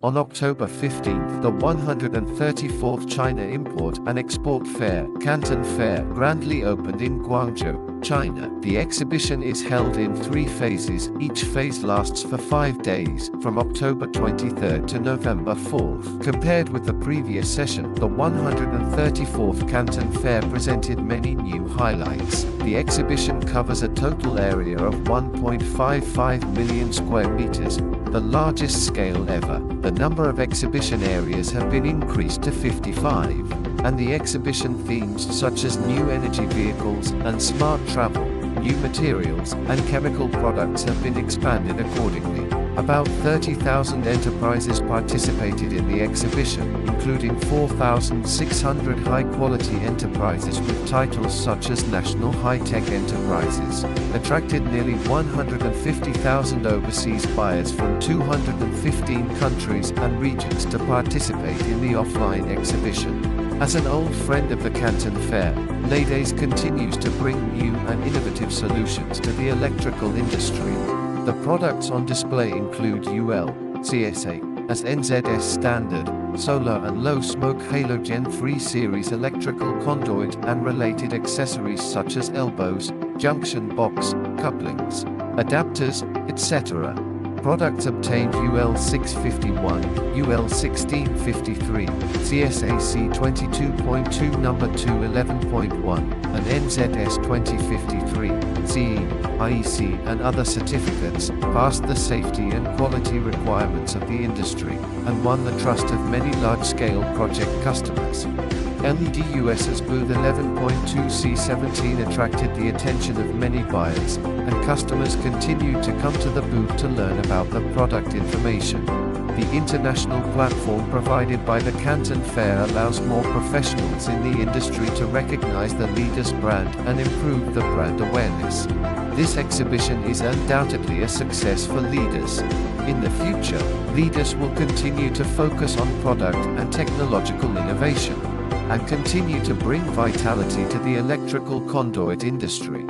On October 15th, the 134th China Import and Export Fair, Canton Fair, grandly opened in Guangzhou, China. The exhibition is held in 3 phases. Each phase lasts for 5 days, from October 23rd to November 4th. Compared with the previous session, the 134th Canton Fair presented many new highlights. The exhibition covers a total area of 1.55 million square meters, the largest scale ever. The number of exhibition areas have been increased to 55, and the exhibition themes such as new energy vehicles and smart travel, new materials, and chemical products have been expanded accordingly. About 30,000 enterprises participated in the exhibition, including 4,600 high-quality enterprises with titles such as National High-Tech Enterprises, attracted nearly 150,000 overseas buyers from 215 countries and regions to participate in the offline exhibition. As an old friend of the Canton Fair, Leydes continues to bring new and innovative solutions to the electrical industry. The products on display include UL, CSA, as NZS standard, solar and low-smoke halogen-free series electrical conduit and related accessories such as elbows, junction box, couplings, adapters, etc. Products obtained UL 651, UL 1653, CSAC 22.2 number 211.1, and NZS 2053, CE, IEC and other certificates, passed the safety and quality requirements of the industry, and won the trust of many large-scale project customers. LED US's booth 11.2C17 attracted the attention of many buyers, and customers continued to come to the booth to learn about the product information. The international platform provided by the Canton Fair allows more professionals in the industry to recognize the Leydes brand and improve the brand awareness. This exhibition is undoubtedly a success for Leydes. In the future, Leydes will continue to focus on product and technological innovation, and continue to bring vitality to the electrical conduit industry.